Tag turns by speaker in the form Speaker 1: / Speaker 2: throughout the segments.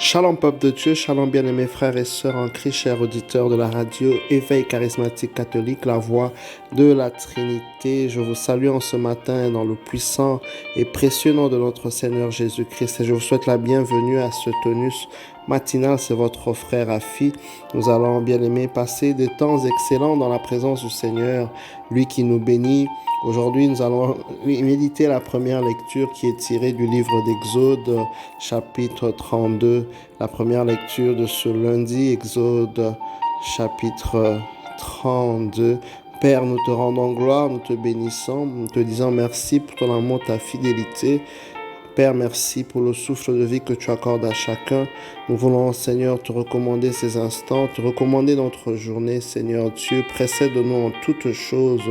Speaker 1: Shalom peuple de Dieu, shalom bien-aimés frères et sœurs en Christ, chers auditeurs de la radio Éveil charismatique catholique, la voix de la Trinité. Je vous salue en ce matin dans le puissant et précieux nom de notre Seigneur Jésus-Christ et je vous souhaite la bienvenue à ce tonus matinal. C'est votre frère Afi. Nous allons, bien-aimés, passer des temps excellents dans la présence du Seigneur, lui qui nous bénit. Aujourd'hui, nous allons méditer la première lecture qui est tirée du livre d'Exode, chapitre 32. La première lecture de ce lundi, Exode, chapitre 32. Père, nous te rendons gloire, nous te bénissons, nous te disons merci pour ton amour, ta fidélité. Père, merci pour le souffle de vie que tu accordes à chacun. Nous voulons, Seigneur, te recommander ces instants, te recommander notre journée, Seigneur Dieu. Précède-nous en toutes choses.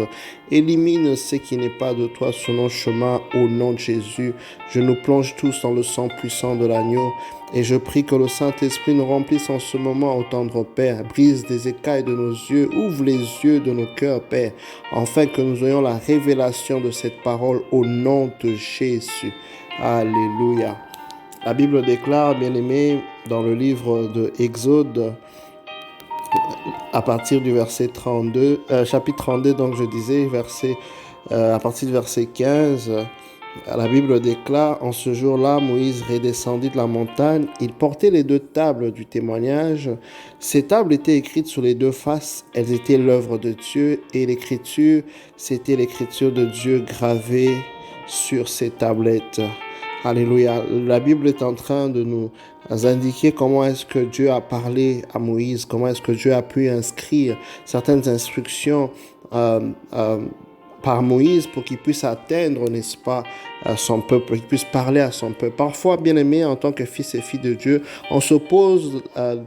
Speaker 1: Élimine ce qui n'est pas de toi sur nos chemins au nom de Jésus. Je nous plonge tous dans le sang puissant de l'agneau. Et je prie que le Saint-Esprit nous remplisse en ce moment, ô tendre Père. Brise des écailles de nos yeux, ouvre les yeux de nos cœurs, Père, afin que nous ayons la révélation de cette parole au nom de Jésus. Alléluia. La Bible déclare, bien-aimés, dans le livre de Exode, à partir du verset 32, chapitre 32, donc je disais, à partir du verset 15, la Bible déclare, en ce jour-là, Moïse redescendit de la montagne, il portait les deux tables du témoignage. Ces tables étaient écrites sur les deux faces, elles étaient l'œuvre de Dieu, et l'écriture, c'était l'écriture de Dieu gravée sur ces tablettes. Alléluia. La Bible est en train de nous indiquer comment est-ce que Dieu a parlé à Moïse, comment est-ce que Dieu a pu inscrire certaines instructions par Moïse pour qu'il puisse atteindre, n'est-ce pas, son peuple, qu'il puisse parler à son peuple. Parfois, bien aimé, en tant que fils et filles de Dieu, on se pose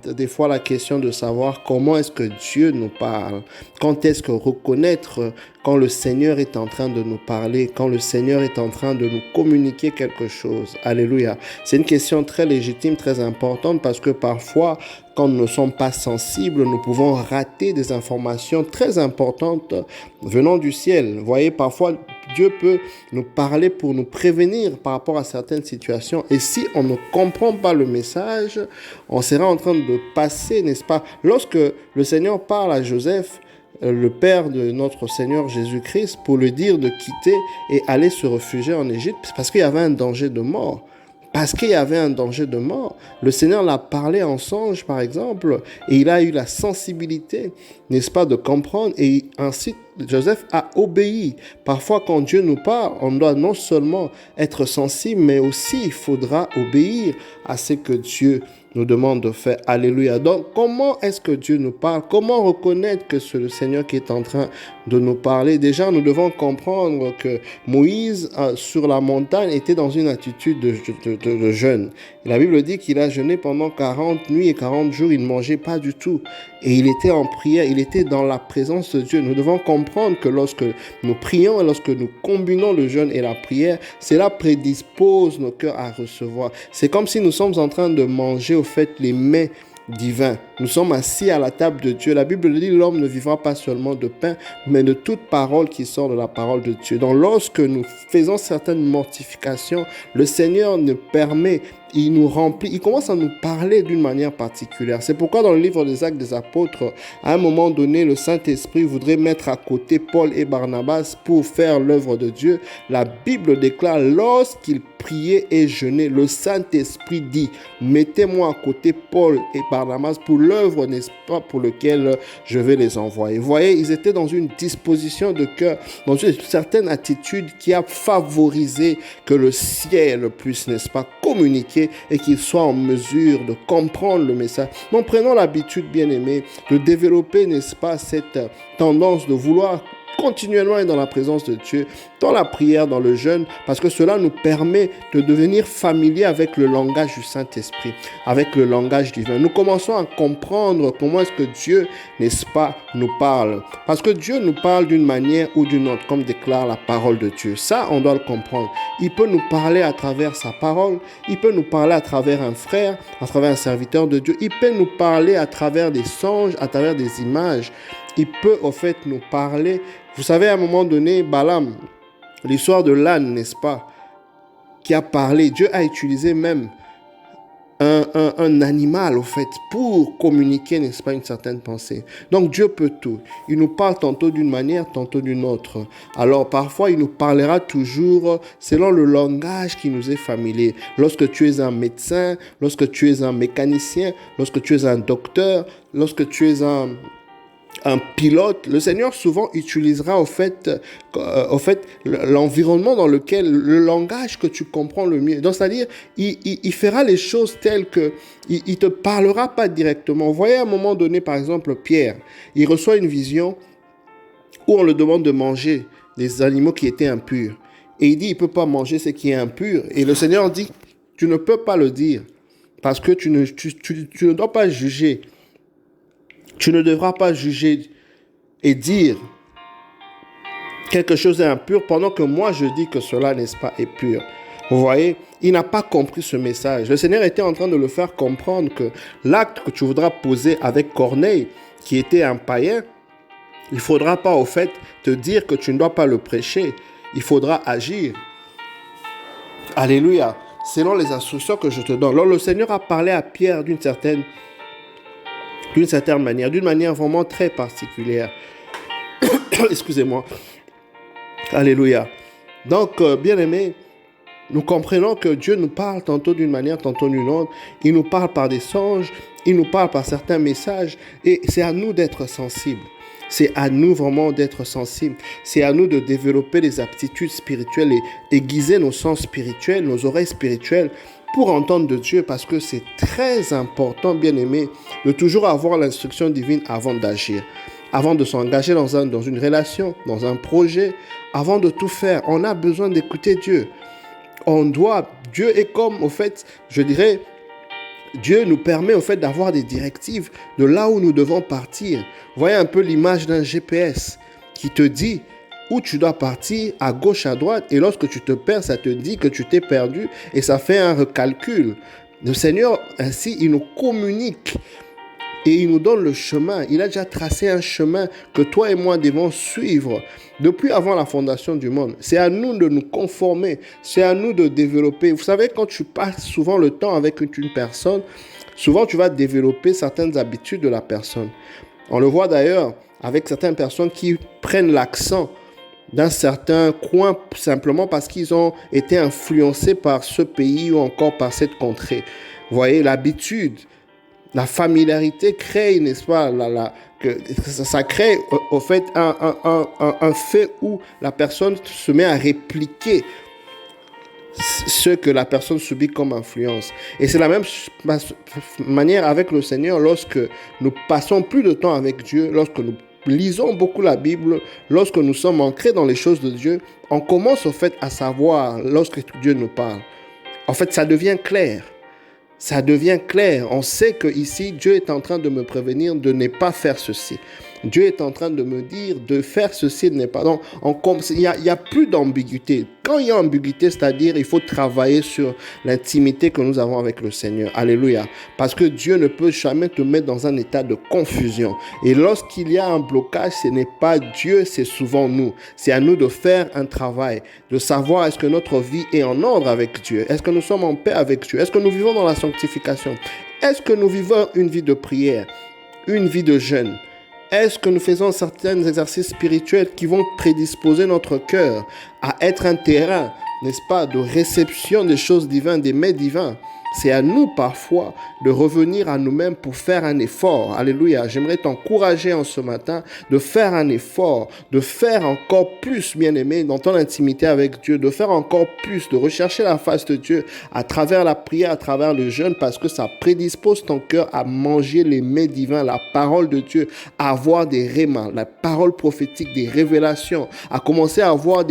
Speaker 1: des fois la question de savoir comment est-ce que Dieu nous parle, quand est-ce que reconnaître quand le Seigneur est en train de nous parler, quand le Seigneur est en train de nous communiquer quelque chose. Alléluia. C'est une question très légitime, très importante parce que parfois, quand nous ne sommes pas sensibles, nous pouvons rater des informations très importantes venant du ciel. Vous voyez, parfois, Dieu peut nous parler pour nous prévenir par rapport à certaines situations. Et si on ne comprend pas le message, on sera en train de passer, n'est-ce pas? Lorsque le Seigneur parle à Joseph, le père de notre Seigneur Jésus-Christ, pour lui dire de quitter et aller se réfugier en Égypte, parce qu'il y avait un danger de mort. Parce qu'il y avait un danger de mort. Le Seigneur l'a parlé en songe, par exemple, et il a eu la sensibilité, n'est-ce pas, de comprendre. Et ainsi, Joseph a obéi. Parfois, quand Dieu nous parle, on doit non seulement être sensible, mais aussi il faudra obéir à ce que Dieu nous demande de faire. Alléluia. Donc, comment est-ce que Dieu nous parle? Comment reconnaître que c'est le Seigneur qui est en train de nous parler? Déjà, nous devons comprendre que Moïse, sur la montagne, était dans une attitude de jeûne. La Bible dit qu'il a jeûné pendant 40 nuits et 40 jours. Il ne mangeait pas du tout. Et il était en prière. Il était dans la présence de Dieu. Nous devons comprendre que lorsque nous prions et lorsque nous combinons le jeûne et la prière, cela prédispose nos cœurs à recevoir. C'est comme si nous sommes en train de manger au fait les mets divins. Nous sommes assis à la table de Dieu. La Bible dit l'homme ne vivra pas seulement de pain, mais de toute parole qui sort de la parole de Dieu. Donc lorsque nous faisons certaines mortifications, le Seigneur nous permet, il nous remplit, il commence à nous parler d'une manière particulière. C'est pourquoi dans le livre des Actes des Apôtres, à un moment donné, le Saint-Esprit voudrait mettre à côté Paul et Barnabas pour faire l'œuvre de Dieu. La Bible déclare, lorsqu'ils priaient et jeûnaient, le Saint-Esprit dit, mettez-moi à côté Paul et Barnabas pour l'œuvre, n'est-ce pas, pour laquelle je vais les envoyer. Vous voyez, ils étaient dans une disposition de cœur, dans une certaine attitude qui a favorisé que le ciel puisse, n'est-ce pas, communiquer et qu'ils soient en mesure de comprendre le message. Donc prenons l'habitude, bien aimé, de développer, n'est-ce pas, cette tendance de vouloir continuellement être dans la présence de Dieu, dans la prière, dans le jeûne, parce que cela nous permet de devenir familiers avec le langage du Saint-Esprit, avec le langage divin. Nous commençons à comprendre comment est-ce que Dieu, n'est-ce pas, nous parle. Parce que Dieu nous parle d'une manière ou d'une autre, comme déclare la parole de Dieu. Ça, on doit le comprendre. Il peut nous parler à travers sa parole, il peut nous parler à travers un frère, à travers un serviteur de Dieu, il peut nous parler à travers des songes, à travers des images. Il peut, au fait, nous parler. Vous savez, à un moment donné, Balaam, l'histoire de l'âne, n'est-ce pas, qui a parlé, Dieu a utilisé même un animal, au fait, pour communiquer, n'est-ce pas, une certaine pensée. Donc Dieu peut tout. Il nous parle tantôt d'une manière, tantôt d'une autre. Alors parfois, il nous parlera toujours selon le langage qui nous est familier. Lorsque tu es un médecin, lorsque tu es un mécanicien, lorsque tu es un docteur, lorsque tu es un pilote, le Seigneur souvent utilisera l'environnement dans lequel, le langage que tu comprends le mieux. Donc, c'est-à-dire, il fera les choses telles que, il te parlera pas directement. Vous voyez, à un moment donné, par exemple, Pierre, il reçoit une vision où on le demande de manger des animaux qui étaient impurs. Et il dit, il peut pas manger ce qui est impur. Et le Seigneur dit, tu ne peux pas le dire parce que tu ne dois pas juger. Tu ne devras pas juger et dire quelque chose est impur pendant que moi je dis que cela, n'est-ce pas, est pur. Vous voyez, il n'a pas compris ce message. Le Seigneur était en train de le faire comprendre que l'acte que tu voudras poser avec Corneille, qui était un païen, il ne faudra pas au fait te dire que tu ne dois pas le prêcher. Il faudra agir. Alléluia. Selon les instructions que je te donne. Alors le Seigneur a parlé à Pierre d'une certaine manière, d'une manière vraiment très particulière. Excusez-moi. Alléluia. Donc, bien-aimés, nous comprenons que Dieu nous parle tantôt d'une manière, tantôt d'une autre. Il nous parle par des songes, il nous parle par certains messages, et c'est à nous d'être sensibles. C'est à nous vraiment d'être sensibles. C'est à nous de développer des aptitudes spirituelles et aiguiser nos sens spirituels, nos oreilles spirituelles, pour entendre de Dieu, parce que c'est très important, bien-aimé, de toujours avoir l'instruction divine avant d'agir, avant de s'engager dans une relation, dans un projet, avant de tout faire. On a besoin d'écouter Dieu. Dieu est comme, au fait, je dirais, Dieu nous permet, au fait, d'avoir des directives de là où nous devons partir. Vous voyez un peu l'image d'un GPS qui te dit où tu dois partir, à gauche, à droite, et lorsque tu te perds, ça te dit que tu t'es perdu, et ça fait un recalcul. Le Seigneur, ainsi, il nous communique, et il nous donne le chemin. Il a déjà tracé un chemin que toi et moi devons suivre depuis avant la fondation du monde. C'est à nous de nous conformer, c'est à nous de développer. Vous savez, quand tu passes souvent le temps avec une personne, souvent tu vas développer certaines habitudes de la personne. On le voit d'ailleurs avec certaines personnes qui prennent l'accent d'un certain coin simplement parce qu'ils ont été influencés par ce pays ou encore par cette contrée. Vous voyez, l'habitude, la familiarité crée, n'est-ce pas, ça crée au fait un fait où la personne se met à répliquer ce que la personne subit comme influence. Et c'est la même manière avec le Seigneur lorsque nous passons plus de temps avec Dieu, lorsque nous lisons beaucoup la Bible, lorsque nous sommes ancrés dans les choses de Dieu, on commence au fait à savoir lorsque Dieu nous parle. En fait, ça devient clair. Ça devient clair. On sait que ici, Dieu est en train de me prévenir de ne pas faire ceci. Dieu est en train de me dire de faire ceci, de ne pas. Donc, il n'y a plus d'ambiguïté. Quand il y a ambiguïté, c'est-à-dire il faut travailler sur l'intimité que nous avons avec le Seigneur. Alléluia. Parce que Dieu ne peut jamais te mettre dans un état de confusion. Et lorsqu'il y a un blocage, ce n'est pas Dieu, c'est souvent nous. C'est à nous de faire un travail, de savoir est-ce que notre vie est en ordre avec Dieu. Est-ce que nous sommes en paix avec Dieu? Est-ce que nous vivons dans la sanctification? Est-ce que nous vivons une vie de prière, une vie de jeûne? Est-ce que nous faisons certains exercices spirituels qui vont prédisposer notre cœur à être un terrain, n'est-ce pas, de réception des choses divines, des mets divins? C'est à nous parfois de revenir à nous-mêmes pour faire un effort. Alléluia. J'aimerais t'encourager en ce matin de faire un effort, de faire encore plus, bien-aimé, dans ton intimité avec Dieu, de faire encore plus, de rechercher la face de Dieu à travers la prière, à travers le jeûne, parce que ça prédispose ton cœur à manger les mets divins, la parole de Dieu, à avoir des rémas, la parole prophétique, des révélations, à commencer à avoir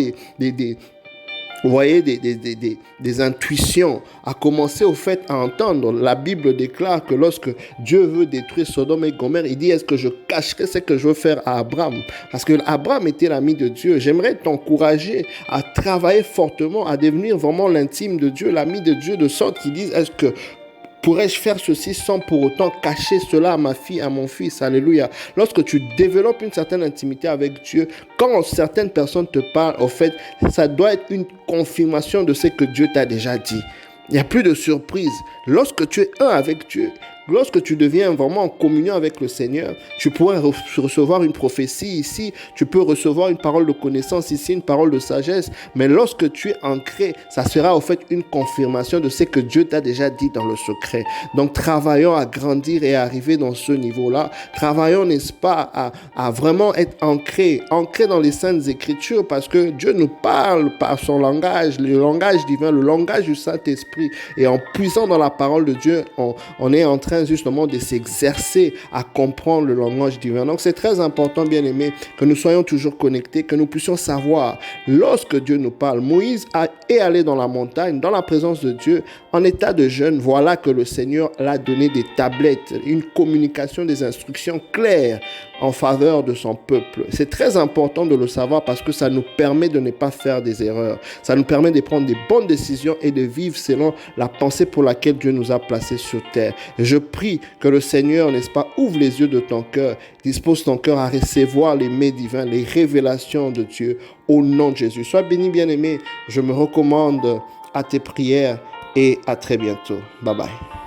Speaker 1: vous voyez, des intuitions, à commencer au fait à entendre. La Bible déclare que lorsque Dieu veut détruire Sodome et Gomorrhe, il dit, est-ce que je cacherai ce que je veux faire à Abraham? Parce que Abraham était l'ami de Dieu. J'aimerais t'encourager à travailler fortement, à devenir vraiment l'intime de Dieu, l'ami de Dieu, de sorte qu'ils disent, est-ce que pourrais-je faire ceci sans pour autant cacher cela à ma fille, à mon fils? Alléluia. Lorsque tu développes une certaine intimité avec Dieu, quand certaines personnes te parlent, au fait, ça doit être une confirmation de ce que Dieu t'a déjà dit. Il n'y a plus de surprise. Lorsque tu es un avec Dieu, lorsque tu deviens vraiment en communion avec le Seigneur, tu pourrais recevoir une prophétie ici, tu peux recevoir une parole de connaissance ici, une parole de sagesse, mais lorsque tu es ancré, ça sera au fait une confirmation de ce que Dieu t'a déjà dit dans le secret. Donc travaillons à grandir et à arriver dans ce niveau-là. Travaillons, n'est-ce pas, à vraiment être ancré dans les Saintes Écritures, parce que Dieu nous parle par son langage, le langage divin, le langage du Saint-Esprit. Et en puisant dans la parole de Dieu, on est en train justement de s'exercer à comprendre le langage divin. Donc c'est très important, bien aimé, que nous soyons toujours connectés, que nous puissions savoir lorsque Dieu nous parle. Moïse est allé dans la montagne, dans la présence de Dieu, en état de jeûne. Voilà que le Seigneur l'a donné des tablettes, une communication, des instructions claires en faveur de son peuple. C'est très important de le savoir parce que ça nous permet de ne pas faire des erreurs. Ça nous permet de prendre des bonnes décisions et de vivre selon la pensée pour laquelle Dieu nous a placés sur terre. Et je prie que le Seigneur, n'est-ce pas, ouvre les yeux de ton cœur, dispose ton cœur à recevoir les mets divins, les révélations de Dieu au nom de Jésus. Sois béni, bien-aimé. Je me recommande à tes prières et à très bientôt. Bye bye.